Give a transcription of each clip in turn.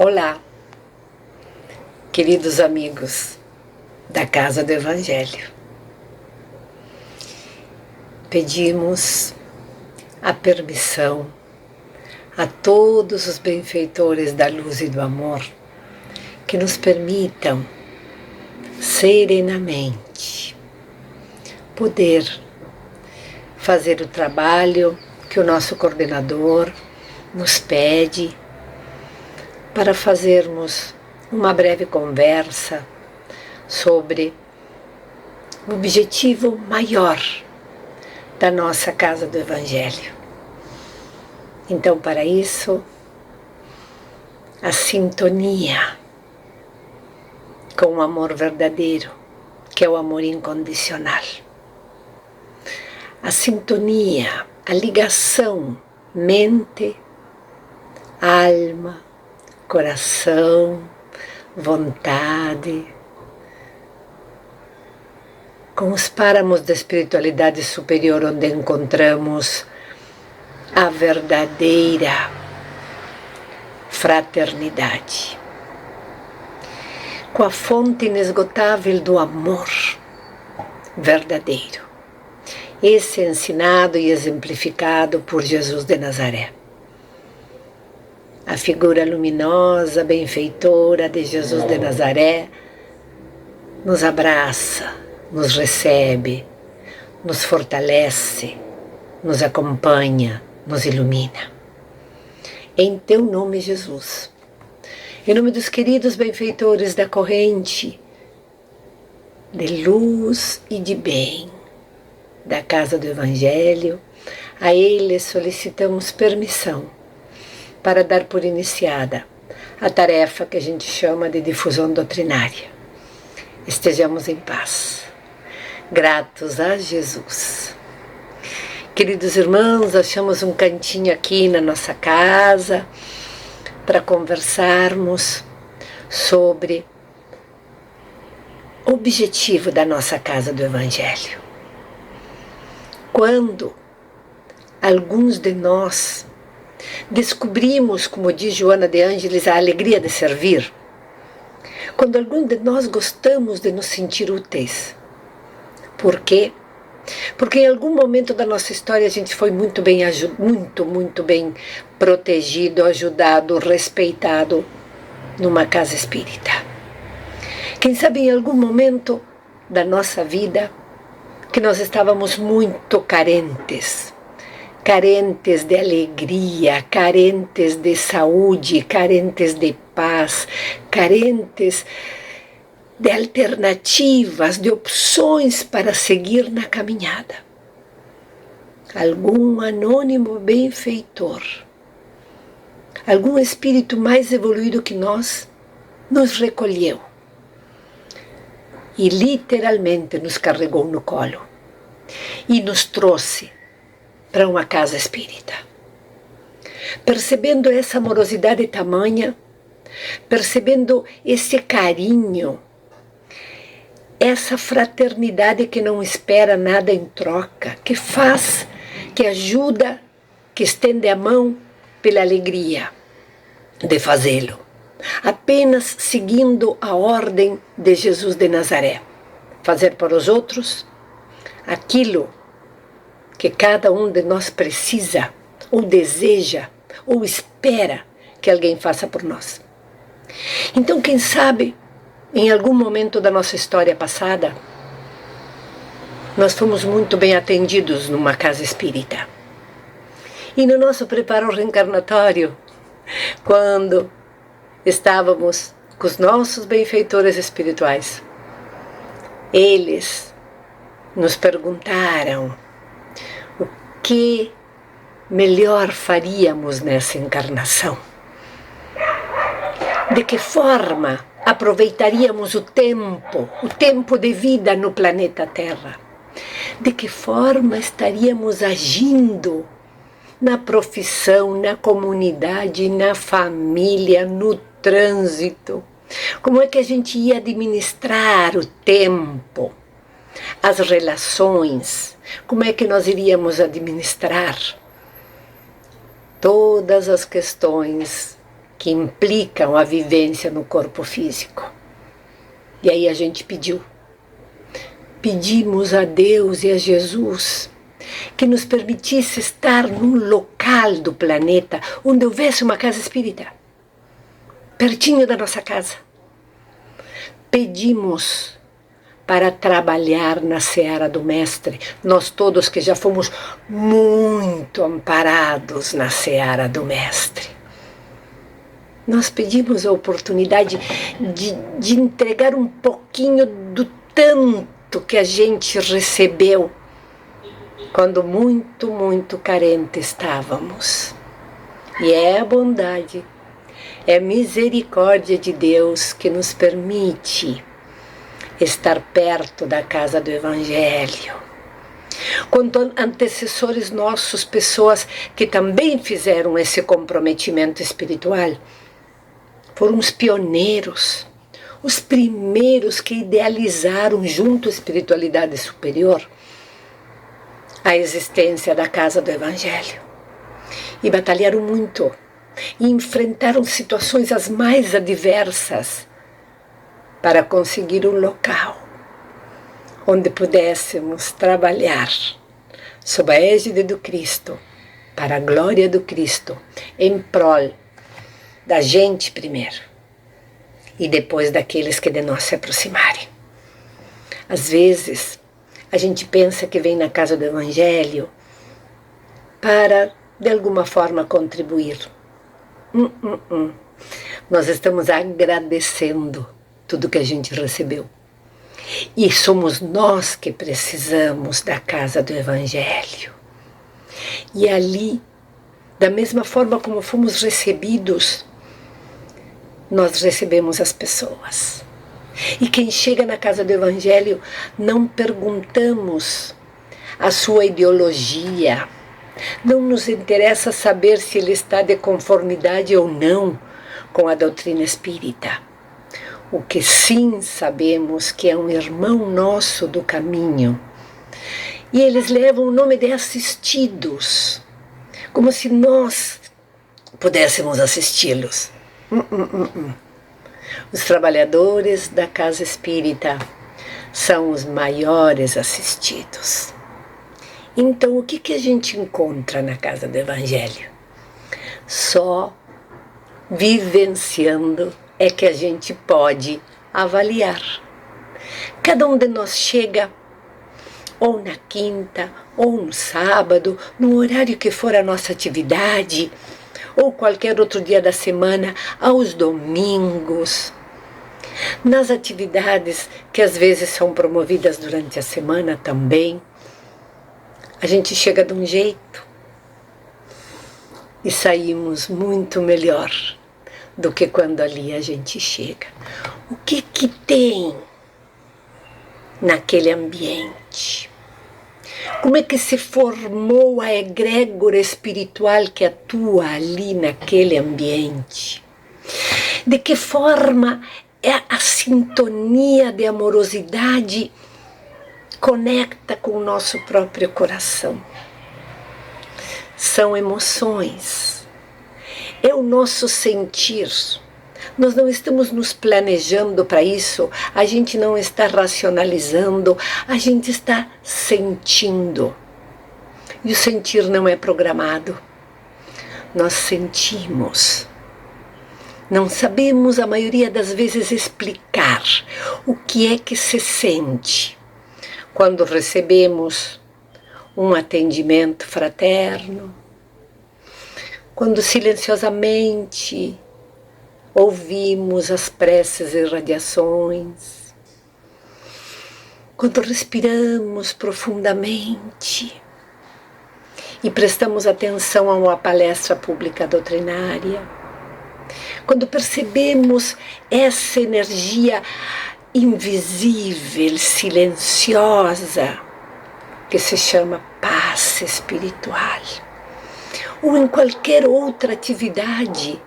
Olá, queridos amigos da Casa do Evangelho. Pedimos a permissão a todos os benfeitores da luz e do amor que nos permitam serenamente poder fazer o trabalho que o nosso coordenador nos pede para fazermos uma breve conversa sobre o objetivo maior da nossa Casa do Evangelho. Então, para isso, a sintonia com o amor verdadeiro, que é o amor incondicional. A sintonia, a ligação mente, alma, coração, vontade, com os páramos da espiritualidade superior, onde encontramos a verdadeira fraternidade, com a fonte inesgotável do amor verdadeiro, esse ensinado e exemplificado por Jesus de Nazaré. A figura luminosa, benfeitora de Jesus de Nazaré nos abraça, nos recebe, nos fortalece, nos acompanha, nos ilumina. Em teu nome, Jesus, em nome dos queridos benfeitores da corrente de luz e de bem da Casa do Evangelho, a eles solicitamos permissão para dar por iniciada a tarefa que a gente chama de difusão doutrinária. Estejamos em paz, gratos a Jesus. Queridos irmãos, achamos um cantinho aqui na nossa casa para conversarmos sobre o objetivo da nossa Casa do Evangelho. Quando alguns de nós descobrimos, como diz Joana de Ângeles, a alegria de servir, quando alguns de nós gostamos de nos sentir úteis. Por quê? Porque em algum momento da nossa história a gente foi muito bem protegido, ajudado, respeitado numa casa espírita. Quem sabe em algum momento da nossa vida que nós estávamos muito carentes de alegria, carentes de saúde, carentes de paz, carentes de alternativas, de opções para seguir na caminhada. Algum anônimo benfeitor, algum espírito mais evoluído que nós, nos recolheu e literalmente nos carregou no colo e nos trouxe para uma casa espírita. Percebendo essa amorosidade tamanha, percebendo esse carinho, essa fraternidade que não espera nada em troca, que faz, que ajuda, que estende a mão pela alegria de fazê-lo, apenas seguindo a ordem de Jesus de Nazaré, fazer para os outros aquilo que cada um de nós precisa, ou deseja, ou espera que alguém faça por nós. Então, quem sabe, em algum momento da nossa história passada, nós fomos muito bem atendidos numa casa espírita. E no nosso preparo reencarnatório, quando estávamos com os nossos benfeitores espirituais, eles nos perguntaram o que melhor faríamos nessa encarnação. De que forma aproveitaríamos o tempo de vida no planeta Terra? De que forma estaríamos agindo na profissão, na comunidade, na família, no trânsito? Como é que a gente ia administrar o tempo, as relações? Como é que nós iríamos administrar todas as questões que implicam a vivência no corpo físico. E aí a gente pedimos a Deus e a Jesus que nos permitisse estar num local do planeta onde houvesse uma casa espírita, pertinho da nossa casa. Pedimos para trabalhar na seara do Mestre, nós todos que já fomos muito amparados na seara do Mestre. Nós pedimos a oportunidade de entregar um pouquinho do tanto que a gente recebeu quando muito, muito carente estávamos. E é a bondade, é a misericórdia de Deus que nos permite estar perto da casa do Evangelho. Quando antecessores nossos, pessoas que também fizeram esse comprometimento espiritual, foram os pioneiros, os primeiros que idealizaram junto à espiritualidade superior a existência da casa do Evangelho. E batalharam muito, e enfrentaram situações as mais adversas para conseguir um local onde pudéssemos trabalhar sob a égide do Cristo, para a glória do Cristo, em prol da gente primeiro e depois daqueles que de nós se aproximarem. Às vezes, a gente pensa que vem na casa do Evangelho para, de alguma forma, contribuir. Nós estamos agradecendo tudo que a gente recebeu. E somos nós que precisamos da casa do Evangelho. E ali, da mesma forma como fomos recebidos, nós recebemos as pessoas. E quem chega na casa do Evangelho, não perguntamos a sua ideologia. Não nos interessa saber se ele está de conformidade ou não com a doutrina espírita. O que sim sabemos que é um irmão nosso do caminho. E eles levam o nome de assistidos, como se nós pudéssemos assisti-los. Os trabalhadores da casa espírita são os maiores assistidos. Então, o que a gente encontra na casa do Evangelho? Só vivenciando é que a gente pode avaliar. Cada um de nós chega ou na quinta, ou no sábado, no horário que for a nossa atividade, ou qualquer outro dia da semana, aos domingos, nas atividades que às vezes são promovidas durante a semana também. A gente chega de um jeito e saímos muito melhor do que quando ali a gente chega. O que tem naquele ambiente? Como é que se formou a egrégora espiritual que atua ali naquele ambiente? De que forma a sintonia de amorosidade conecta com o nosso próprio coração? São emoções, é o nosso sentir. Nós não estamos nos planejando para isso, a gente não está racionalizando, a gente está sentindo. E o sentir não é programado. Nós sentimos. Não sabemos, a maioria das vezes, explicar o que é que se sente quando recebemos um atendimento fraterno, quando silenciosamente ouvimos as preces e radiações, quando respiramos profundamente e prestamos atenção a uma palestra pública doutrinária, quando percebemos essa energia invisível, silenciosa, que se chama paz espiritual, ou em qualquer outra atividade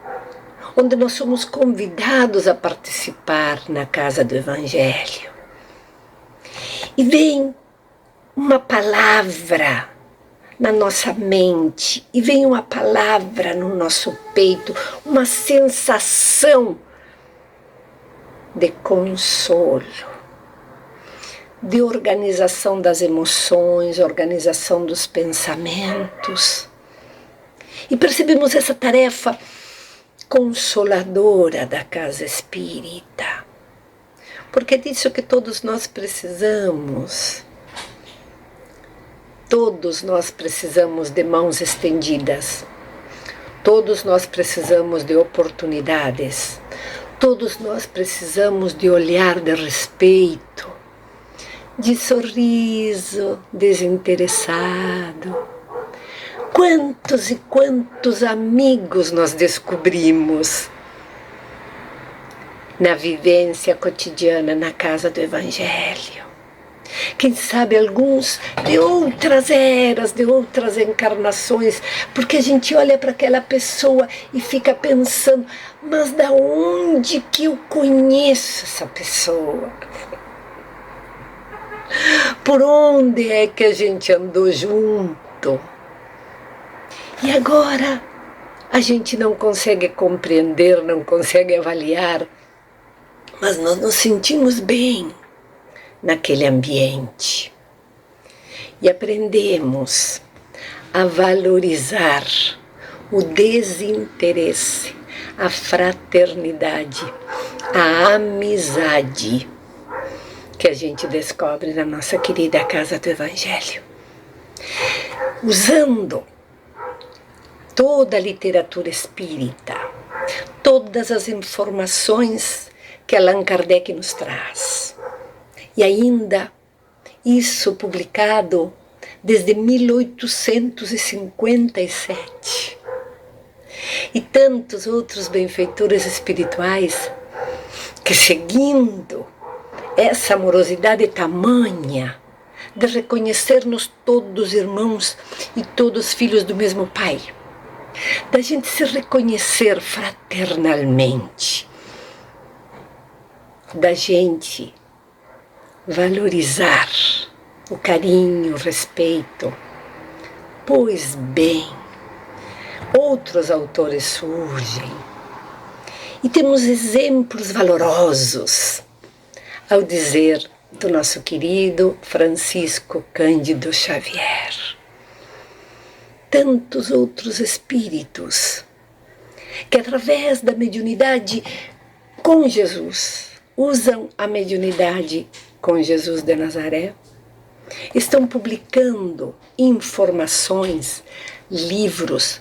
onde nós somos convidados a participar na casa do Evangelho. E vem uma palavra na nossa mente e vem uma palavra no nosso peito, uma sensação de consolo, de organização das emoções, organização dos pensamentos. E percebemos essa tarefa consoladora da casa espírita, porque é disso que todos nós precisamos. Todos nós precisamos de mãos estendidas, todos nós precisamos de oportunidades, todos nós precisamos de olhar de respeito, de sorriso desinteressado. Quantos e quantos amigos nós descobrimos na vivência cotidiana na casa do Evangelho. Quem sabe alguns de outras eras, de outras encarnações, porque a gente olha para aquela pessoa e fica pensando, mas da onde que eu conheço essa pessoa? Por onde é que a gente andou junto? E agora a gente não consegue compreender, não consegue avaliar, mas nós nos sentimos bem naquele ambiente. E aprendemos a valorizar o desinteresse, a fraternidade, a amizade que a gente descobre na nossa querida Casa do Evangelho. Usando toda a literatura espírita, todas as informações que Allan Kardec nos traz. E ainda isso publicado desde 1857. E tantos outros benfeitores espirituais que, seguindo essa amorosidade tamanha de reconhecer-nos todos irmãos e todos filhos do mesmo Pai, da gente se reconhecer fraternalmente, da gente valorizar o carinho, o respeito. Pois bem, outros autores surgem e temos exemplos valorosos ao dizer do nosso querido Francisco Cândido Xavier. Tantos outros espíritos que, através da mediunidade com Jesus, usam a mediunidade com Jesus de Nazaré, estão publicando informações, livros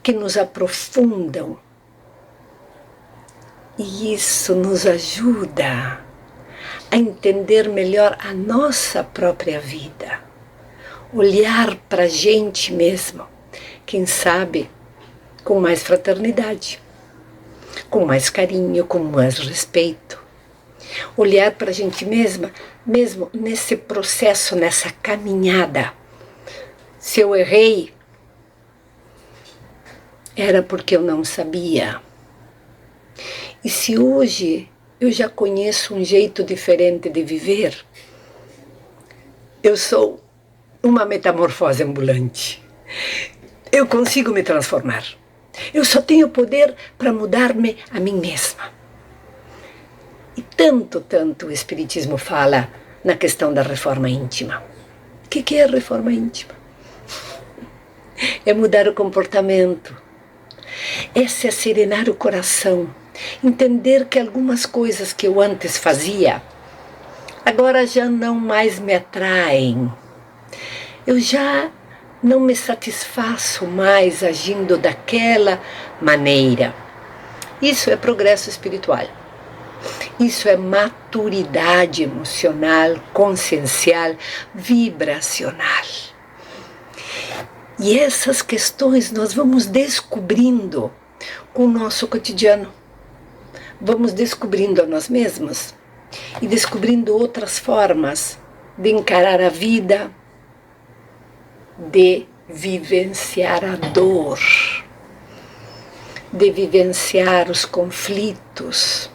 que nos aprofundam. E isso nos ajuda a entender melhor a nossa própria vida. Olhar para a gente mesmo, quem sabe, com mais fraternidade, com mais carinho, com mais respeito. Olhar para a gente mesma, mesmo nesse processo, nessa caminhada. Se eu errei, era porque eu não sabia. E se hoje eu já conheço um jeito diferente de viver, eu sou uma metamorfose ambulante. Eu consigo me transformar. Eu só tenho poder para mudar-me a mim mesma. E tanto o Espiritismo fala na questão da reforma íntima. O que é a reforma íntima? É mudar o comportamento. É se serenar o coração. Entender que algumas coisas que eu antes fazia, agora já não mais me atraem. Eu já não me satisfaço mais agindo daquela maneira. Isso é progresso espiritual. Isso é maturidade emocional, consciencial, vibracional. E essas questões nós vamos descobrindo com o nosso cotidiano. Vamos descobrindo a nós mesmos e descobrindo outras formas de encarar a vida, de vivenciar a dor, de vivenciar os conflitos,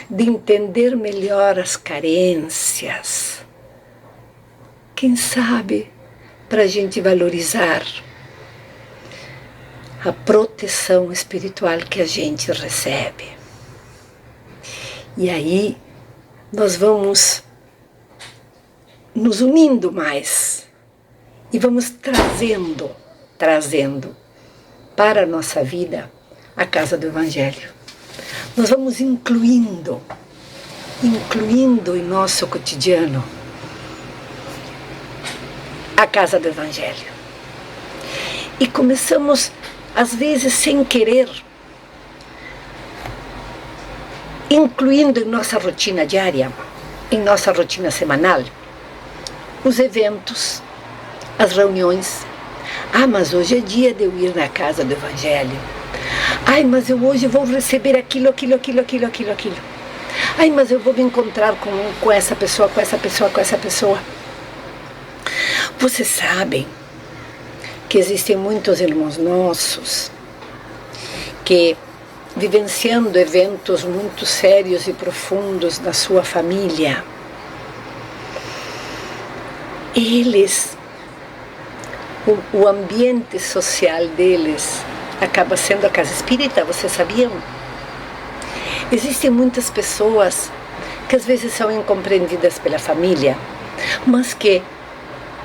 de entender melhor as carências. Quem sabe para a gente valorizar a proteção espiritual que a gente recebe. E aí nós vamos nos unindo mais e vamos trazendo para a nossa vida a casa do Evangelho. Nós vamos incluindo em nosso cotidiano a casa do Evangelho. E começamos, às vezes sem querer, incluindo em nossa rotina diária, em nossa rotina semanal, os eventos, as reuniões. Ah, mas hoje é dia de eu ir na casa do Evangelho. Ai, mas eu hoje vou receber aquilo. Ai, mas eu vou me encontrar com essa pessoa. Vocês sabem que existem muitos irmãos nossos que, vivenciando eventos muito sérios e profundos na sua família, eles, o ambiente social deles acaba sendo a casa espírita, vocês sabiam? Existem muitas pessoas que às vezes são incompreendidas pela família, mas que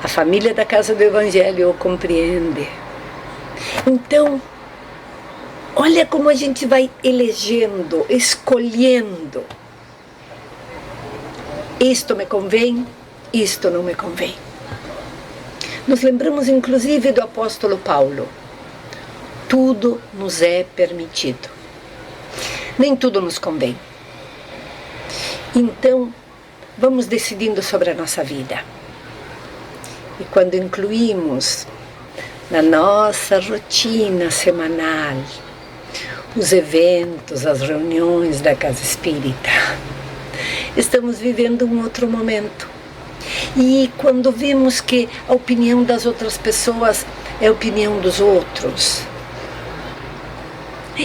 a família da Casa do Evangelho o compreende. Então, olha como a gente vai elegendo, escolhendo. Isto me convém, isto não me convém. Nos lembramos inclusive do apóstolo Paulo. Tudo nos é permitido. Nem tudo nos convém. Então, vamos decidindo sobre a nossa vida. E quando incluímos na nossa rotina semanal os eventos, as reuniões da Casa Espírita, estamos vivendo um outro momento. E quando vemos que a opinião das outras pessoas é a opinião dos outros,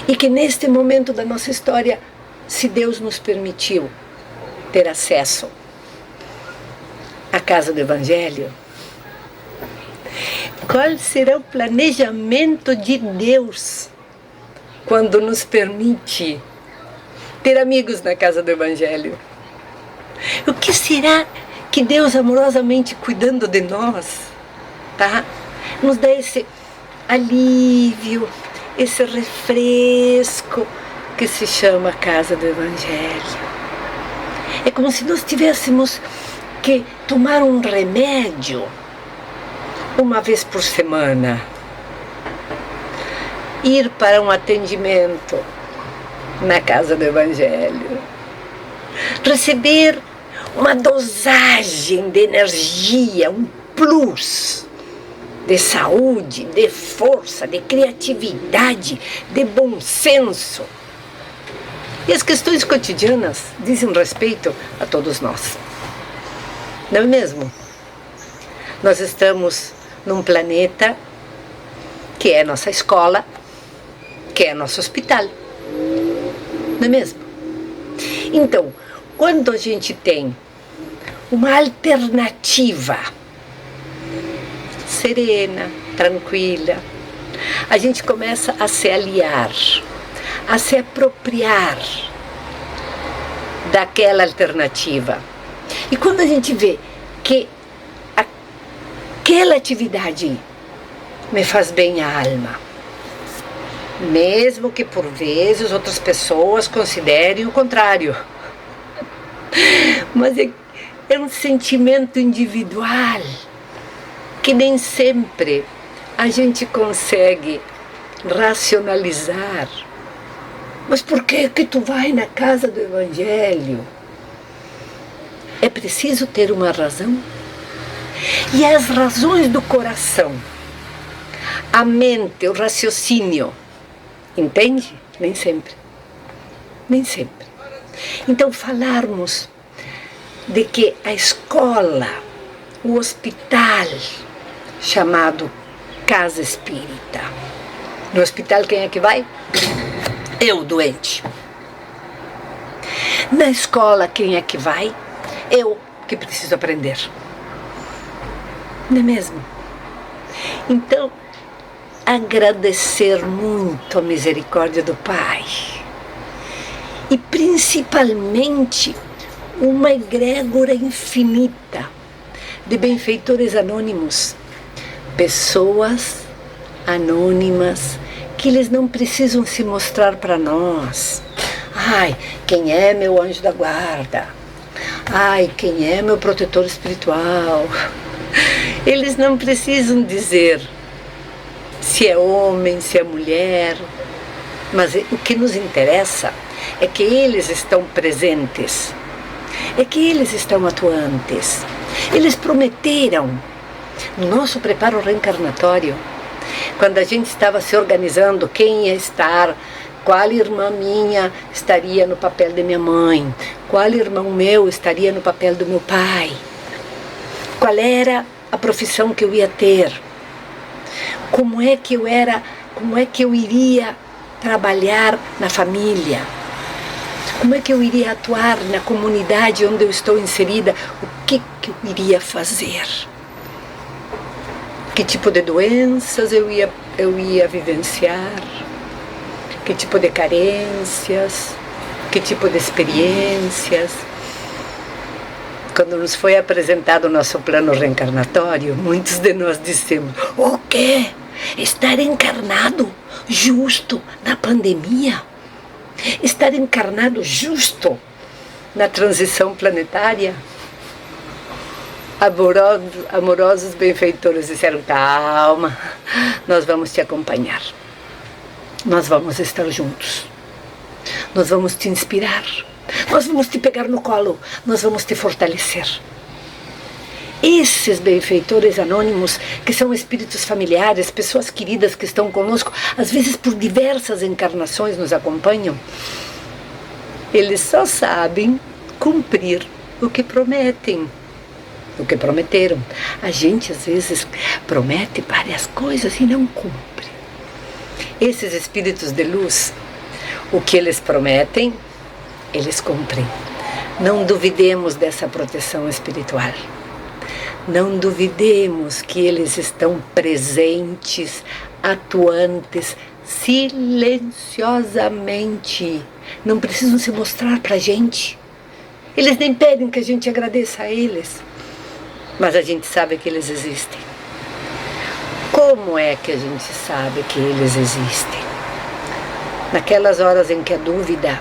e que neste momento da nossa história, se Deus nos permitiu ter acesso à Casa do Evangelho, qual será o planejamento de Deus quando nos permite ter amigos na Casa do Evangelho? O que será que Deus, amorosamente cuidando de nós, tá, nos dá esse alívio, esse refresco que se chama Casa do Evangelho? É como se nós tivéssemos que tomar um remédio uma vez por semana, ir para um atendimento na Casa do Evangelho, receber uma dosagem de energia, um plus de saúde, de força, de criatividade, de bom senso. E as questões cotidianas dizem respeito a todos nós. Não é mesmo? Nós estamos num planeta que é nossa escola, que é nosso hospital. Não é mesmo? Então, quando a gente tem uma alternativa serena, tranquila, a gente começa a se aliar, a se apropriar daquela alternativa. E quando a gente vê que aquela atividade me faz bem à alma, mesmo que por vezes outras pessoas considerem o contrário, mas é um sentimento individual que nem sempre a gente consegue racionalizar. Mas por que tu vai na Casa do Evangelho? É preciso ter uma razão. E as razões do coração, a mente, o raciocínio, entende? Nem sempre. Nem sempre. Então, falarmos de que a escola, o hospital, chamado Casa Espírita. No hospital, quem é que vai? Eu, doente. Na escola, quem é que vai? Eu, que preciso aprender. Não é mesmo? Então, agradecer muito a misericórdia do Pai. E principalmente uma egrégora infinita de benfeitores anônimos, pessoas anônimas que eles não precisam se mostrar para nós. Ai, quem é meu anjo da guarda? Ai, quem é meu protetor espiritual? Eles não precisam dizer se é homem, se é mulher, mas o que nos interessa é que eles estão presentes, é que eles estão atuantes. Eles prometeram, no nosso preparo reencarnatório, quando a gente estava se organizando, quem ia estar, qual irmã minha estaria no papel de minha mãe, qual irmão meu estaria no papel do meu pai, qual era a profissão que eu ia ter, como é que eu iria trabalhar na família, como é que eu iria atuar na comunidade onde eu estou inserida, o que eu iria fazer, que tipo de doenças eu ia vivenciar, que tipo de carências, que tipo de experiências. Quando nos foi apresentado o nosso plano reencarnatório, muitos de nós dissemos: o quê? Estar encarnado justo na pandemia? Estar encarnado justo na transição planetária? Amorosos benfeitores disseram: calma, nós vamos te acompanhar. Nós vamos estar juntos. Nós vamos te inspirar. Nós vamos te pegar no colo. Nós vamos te fortalecer. Esses benfeitores anônimos, que são espíritos familiares, pessoas queridas que estão conosco, às vezes por diversas encarnações nos acompanham, eles só sabem cumprir o que prometem, o que prometeram. A gente às vezes promete várias coisas e não cumpre. Esses espíritos de luz, o que eles prometem, eles cumprem. Não duvidemos dessa proteção espiritual. Não duvidemos que eles estão presentes, atuantes, silenciosamente. Não precisam se mostrar para a gente. Eles nem pedem que a gente agradeça a eles. Mas a gente sabe que eles existem. Como é que a gente sabe que eles existem? Naquelas horas em que a dúvida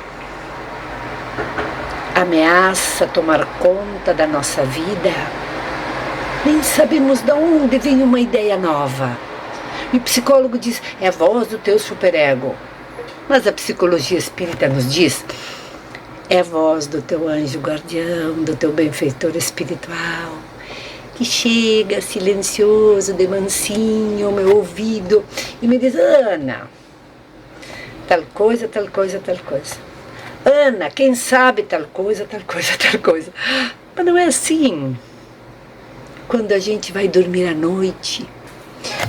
ameaça tomar conta da nossa vida, nem sabemos de onde vem uma ideia nova. E o psicólogo diz: é a voz do teu superego. Mas a psicologia espírita nos diz: é a voz do teu anjo guardião, do teu benfeitor espiritual, que chega silencioso, de mansinho ao meu ouvido e me diz: Ana, tal coisa, tal coisa, tal coisa. Ana, quem sabe tal coisa, tal coisa, tal coisa. Mas não é assim. Quando a gente vai dormir à noite,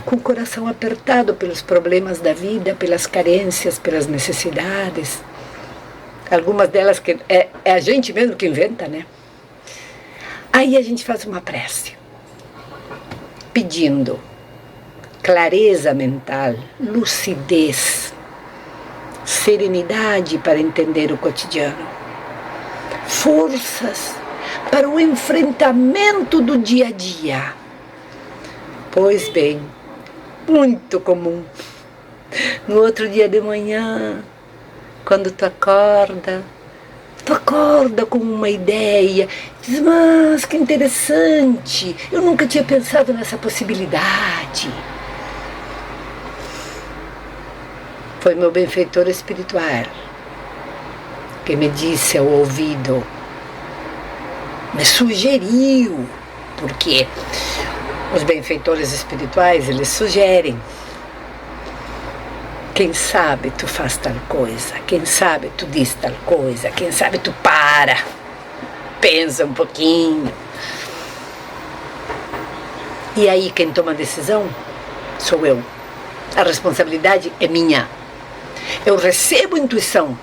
com o coração apertado pelos problemas da vida, pelas carências, pelas necessidades, algumas delas que é a gente mesmo que inventa, né? Aí a gente faz uma prece, pedindo clareza mental, lucidez, serenidade para entender o cotidiano, forças para o enfrentamento do dia a dia. Pois bem, muito comum. No outro dia de manhã, quando tu acorda com uma ideia, diz: mas que interessante, eu nunca tinha pensado nessa possibilidade. Foi meu benfeitor espiritual que me disse ao ouvido, me sugeriu, porque os benfeitores espirituais, eles sugerem. Quem sabe tu faz tal coisa, quem sabe tu diz tal coisa, quem sabe tu pensa um pouquinho. E aí quem toma a decisão sou eu. A responsabilidade é minha. Eu recebo intuição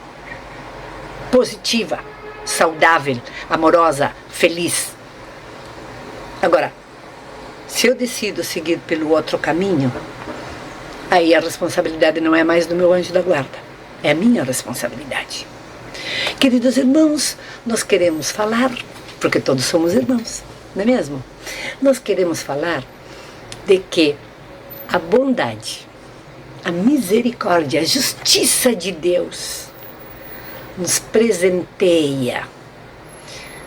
positiva, saudável, amorosa, feliz. Agora, Se eu decido seguir pelo outro caminho, aí a responsabilidade não é mais do meu anjo da guarda, é a minha responsabilidade. Queridos irmãos, nós queremos falar, porque todos somos irmãos, não é mesmo? Nós queremos falar de que a bondade, a misericórdia, a justiça de Deus nos presenteia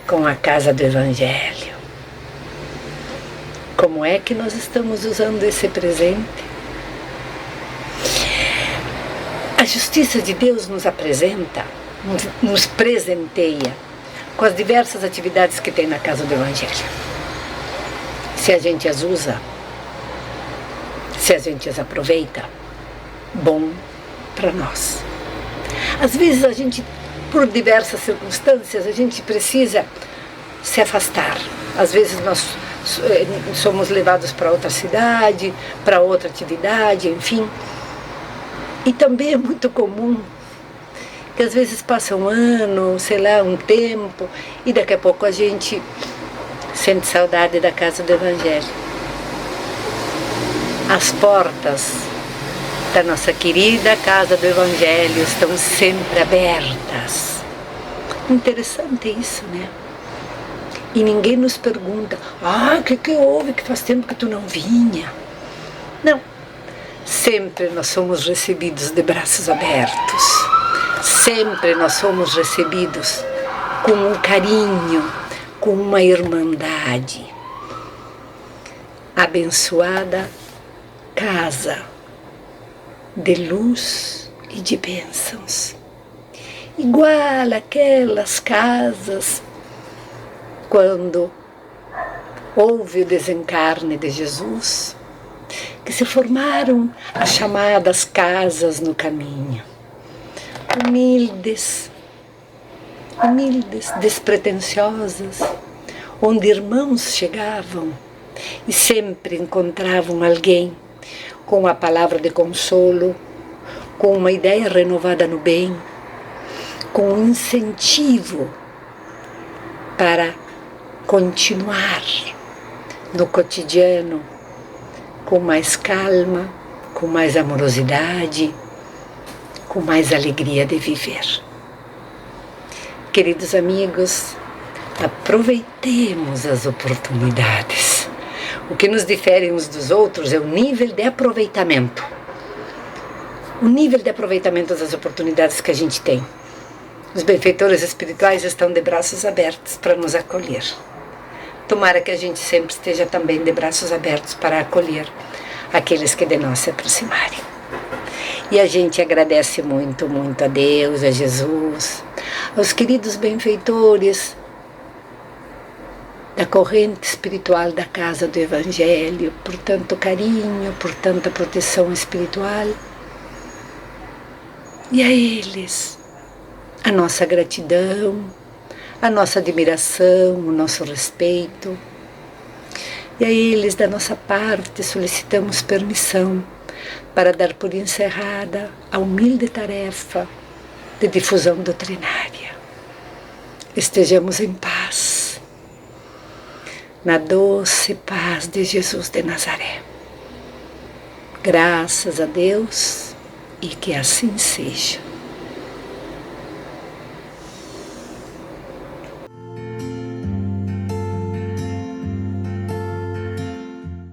com a casa do Evangelho. Como é que nós estamos usando esse presente? A justiça de Deus nos apresenta, nos presenteia com as diversas atividades que tem na casa do Evangelho. Se a gente as usa, se a gente as aproveita, bom para nós. Às vezes a gente, por diversas circunstâncias, a gente precisa se afastar. Às vezes nós somos levados para outra cidade, para outra atividade, enfim. E também é muito comum que às vezes passa um ano, sei lá, um tempo, e daqui a pouco a gente sente saudade da casa do Evangelho. As portas da nossa querida casa do Evangelho estão sempre abertas. Interessante isso, né? E ninguém nos pergunta, o que houve, que faz tempo que tu não vinha? Não, sempre nós somos recebidos de braços abertos, sempre nós somos recebidos com um carinho, com uma irmandade. Abençoada casa de luz e de bênçãos, igual aquelas casas quando houve o desencarne de Jesus, que se formaram as chamadas casas no caminho, humildes, despretensiosas, onde irmãos chegavam e sempre encontravam alguém com a palavra de consolo, com uma ideia renovada no bem, com um incentivo para continuar no cotidiano com mais calma, com mais amorosidade, com mais alegria de viver. Queridos amigos, aproveitemos as oportunidades. O que nos difere uns dos outros é o nível de aproveitamento. O nível de aproveitamento das oportunidades que a gente tem. Os benfeitores espirituais estão de braços abertos para nos acolher. Tomara que a gente sempre esteja também de braços abertos para acolher aqueles que de nós se aproximarem. E a gente agradece muito, muito a Deus, a Jesus, aos queridos benfeitores da corrente espiritual da Casa do Evangelho, por tanto carinho, por tanta proteção espiritual. E a eles, a nossa gratidão, a nossa admiração, o nosso respeito. E a eles, da nossa parte, solicitamos permissão para dar por encerrada a humilde tarefa de difusão doutrinária. Estejamos em paz, na doce paz de Jesus de Nazaré. Graças a Deus e que assim seja.